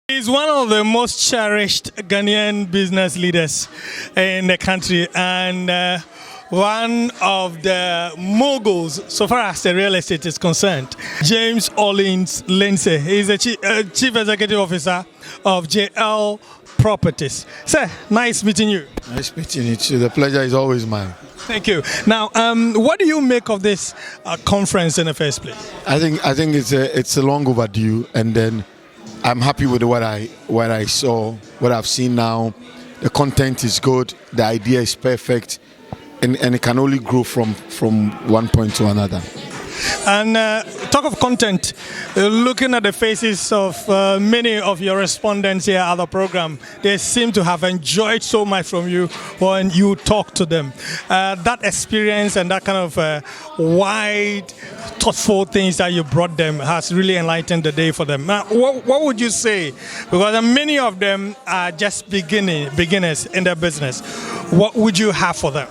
He's one of the most cherished Ghanaian business leaders in the country and one of the moguls so far as the real estate is concerned. James Orleans-Lindsay. He's the Chief Executive Officer of JL Properties. Sir, nice meeting you. Nice meeting you too. The pleasure is always mine. Thank you. Now, what do you make of this conference in the first place? I think it's a long overdue, and then I'm happy with what I saw, what I've seen now. The content is good, the idea is perfect, and it can only grow from one point to another. And talk of content, looking at the faces of many of your respondents here at the program, they seem to have enjoyed so much from you when you talk to them. That experience and that kind of wide, thoughtful things that you brought them has really enlightened the day for them. Now, what would you say? Because many of them are just beginners in their business. What would you have for them?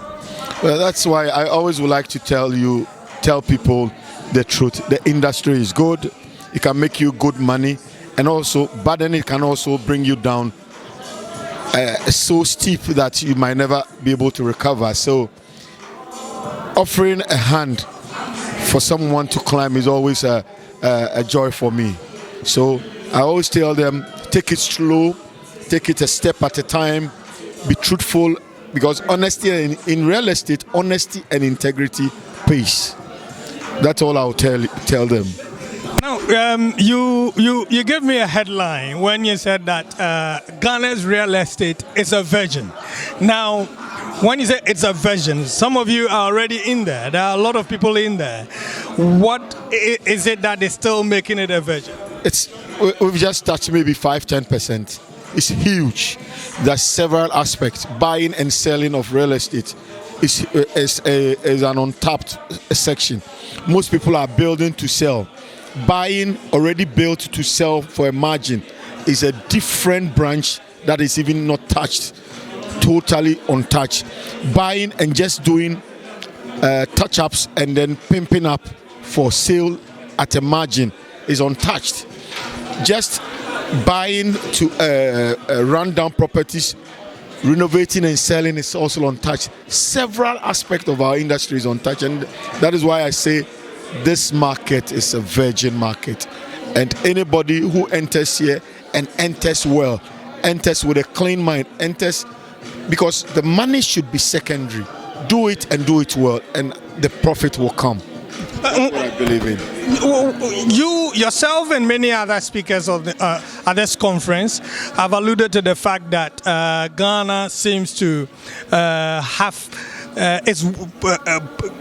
Well, that's why I always would like to tell people the truth. The industry is good. It can make you good money, but then it can also bring you down so steep that you might never be able to recover. So offering a hand for someone to climb is always a joy for me. So I always tell them, take it slow, take it a step at a time, be truthful, because honesty in real estate, honesty and integrity pays. That's all I'll tell them. Now, you gave me a headline when you said that Ghana's real estate is a virgin. Now, when you say it's a virgin, some of you are already in there. There are a lot of people in there. What is it that is still making it a virgin? We've just touched maybe 5-10%. It's huge. There's several aspects. Buying and selling of real estate is an untapped section. Most people are building to sell. Buying already built to sell for a margin is a different branch that is even not touched, totally untouched. Buying and just doing touch-ups and then pimping up for sale at a margin is untouched. Just buying to run down properties, renovating and selling is also untouched. Several aspects of our industry is untouched, and that is why I say this market is a virgin market. And anybody who enters here and enters well, enters with a clean mind, enters because the money should be secondary. Do it and do it well, and the profit will come. That's what I believe in. You yourself and many other speakers of at this conference have alluded to the fact that Ghana seems to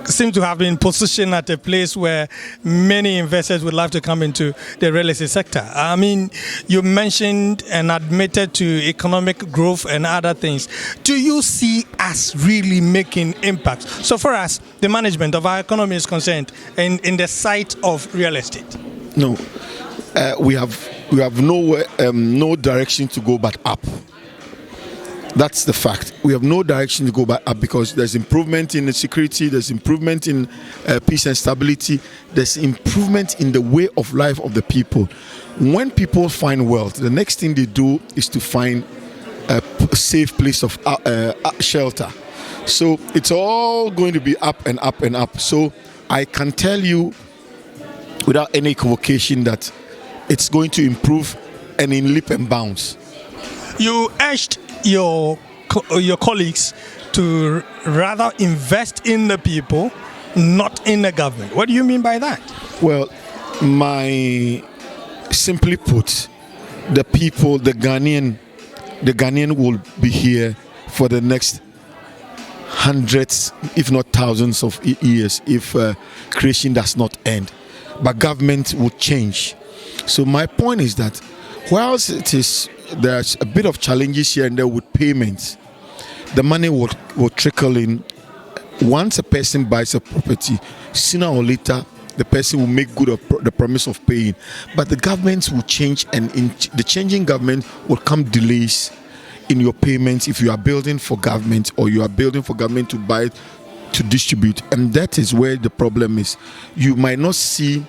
seem to have been positioned at a place where many investors would love to come into the real estate sector. I mean, you mentioned and admitted to economic growth and other things. Do you see us really making impact so far as the management of our economy is concerned in the site of real estate? No, we have no direction to go but up. That's the fact. We have no direction to go back up because there's improvement in the security, there's improvement in peace and stability, there's improvement in the way of life of the people. When people find wealth, the next thing they do is to find a safe place of shelter. So it's all going to be up and up and up. So I can tell you without any equivocation that it's going to improve and in leap and bounds. You urged your colleagues to rather invest in the people, not in the government. What do you mean by that? Well, simply put, the people, the Ghanaian will be here for the next hundreds, if not thousands of years, if creation does not end. But government will change. So my point is that whilst there's a bit of challenges here and there with payments, the money will trickle in. Once a person buys a property, sooner or later, the person will make good the promise of paying. But the governments will change, and in the changing government will come delays in your payments if you are building for government or you are building for government to buy, to distribute. And that is where the problem is. You might not see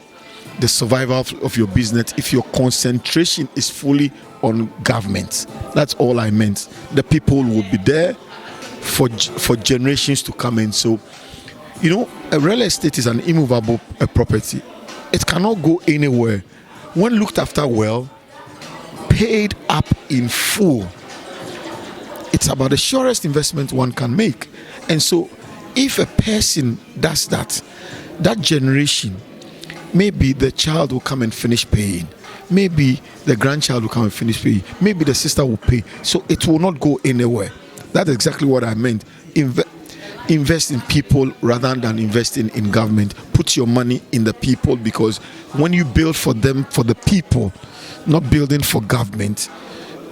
the survival of your business if your concentration is fully on government. That's all I meant. The people will be there for generations to come. And so, a real estate is an immovable property. It cannot go anywhere. When looked after well, paid up in full, it's about the surest investment one can make. And so if a person does that generation, maybe the child will come and finish paying, maybe the grandchild will come and finish paying, maybe the sister will pay, so it will not go anywhere. That's exactly what I meant. Invest in people rather than investing in government. Put your money in the people, because when you build for them, for the people, not building for government,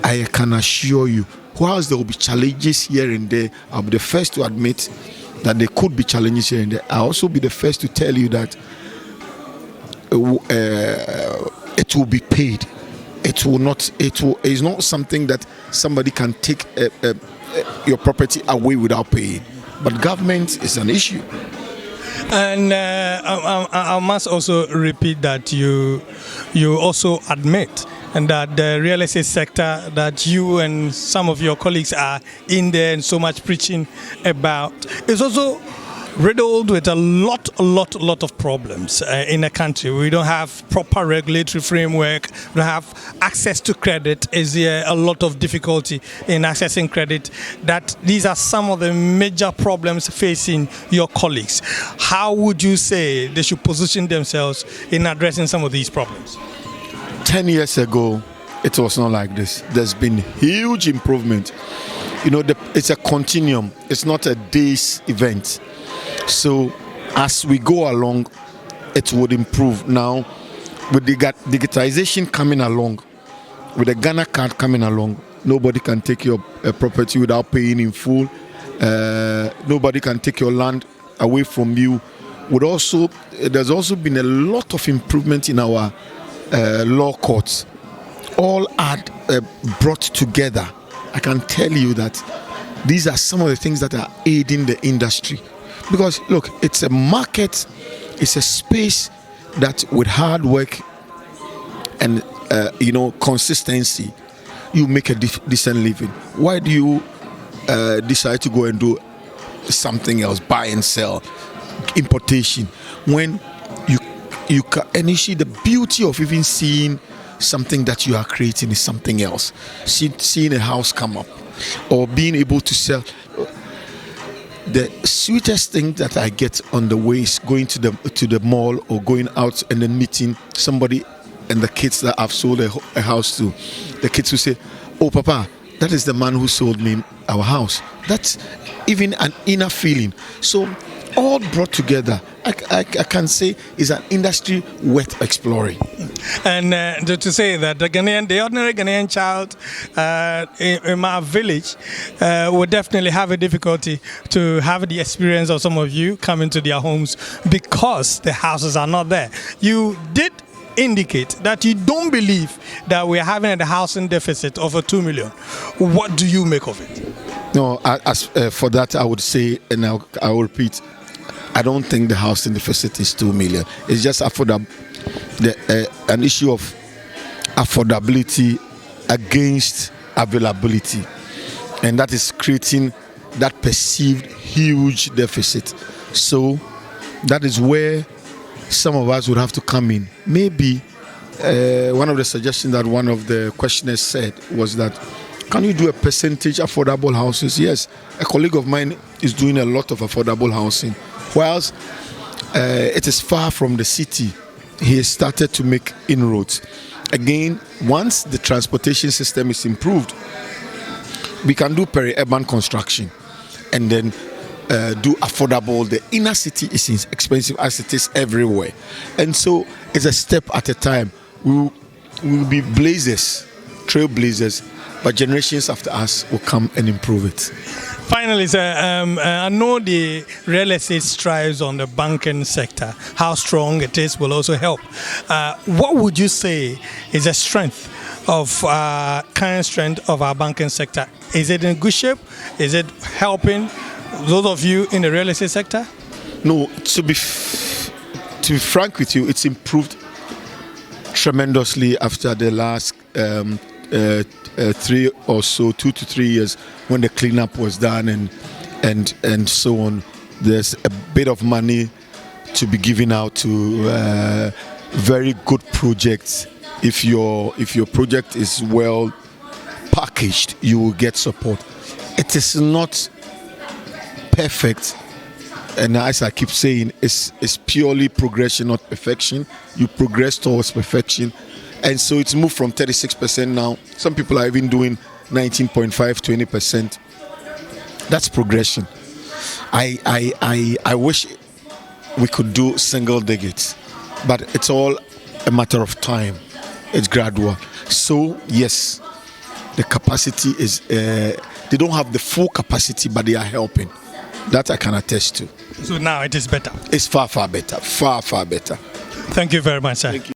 I can assure you, whilst there will be challenges here and there, I'll be the first to admit that there could be challenges here and there. I'll also be the first to tell you that it will be paid. It is not something that somebody can take your property away without paying. But government is an issue. And I must also repeat that you also admit and that the real estate sector that you and some of your colleagues are in there and so much preaching about is also riddled with a lot of problems in the country. We don't have proper regulatory framework. We don't have access to credit. Is there a lot of difficulty in accessing credit? That these are some of the major problems facing your colleagues. How would you say they should position themselves in addressing some of these problems? 10 years ago, it was not like this. There's been huge improvement. It's a continuum. It's not a day's event. So as we go along, it would improve. Now, with the digitization coming along, with the Ghana card coming along, nobody can take your property without paying in full. Nobody can take your land away from you. There's also been a lot of improvement in our law courts. All are brought together. I can tell you that these are some of the things that are aiding the industry. Because look, it's a market, it's a space that with hard work and consistency, you make a decent living. Why do you decide to go and do something else, buy and sell, importation, when you can, and you see the beauty of even seeing something that you are creating is something else. Seeing a house come up or being able to sell. The sweetest thing that I get on the way is going to the mall or going out and then meeting somebody and the kids that I've sold a house to. The kids will say, "Oh, Papa, that is the man who sold me our house." That's even an inner feeling. So all brought together, I can say, is an industry worth exploring. And to say that the ordinary Ghanaian child in my village would definitely have a difficulty to have the experience of some of you coming to their homes because the houses are not there. You did indicate that you don't believe that we're having a housing deficit of 2 million. What do you make of it? No, as for that, I would say, and I will repeat, I don't think the housing deficit is 2 million. It's just an issue of affordability against availability. And that is creating that perceived huge deficit. So that is where some of us would have to come in. Maybe one of the suggestions that one of the questioners said was that, can you do a percentage affordable houses? Yes, a colleague of mine is doing a lot of affordable housing. Whilst it is far from the city, he has started to make inroads. Again, once the transportation system is improved, we can do peri-urban construction and then do affordable. The inner city is expensive as it is everywhere. And so it's a step at a time. We will be trailblazers, but generations after us will come and improve it. Finally, sir, I know the real estate strives on the banking sector. How strong it is will also help. What would you say is the strength of current strength of our banking sector? Is it in good shape? Is it helping those of you in the real estate sector? No, to be frank with you, it's improved tremendously after the last 3 or so, 2 to 3 years, when the cleanup was done and so on. There's a bit of money to be given out to very good projects. If your project is well packaged, you will get support. It is not perfect, and as I keep saying, it's purely progression, not perfection. You progress towards perfection, and so it's moved from 36% now. Some people are even doing 19.5, 20%. That's progression. I wish we could do single digits, but it's all a matter of time. It's gradual. So yes, the capacity is they don't have the full capacity, but they are helping. That I can attest to. So now it is better. It's far better. Far better. Thank you very much, sir. Thank you.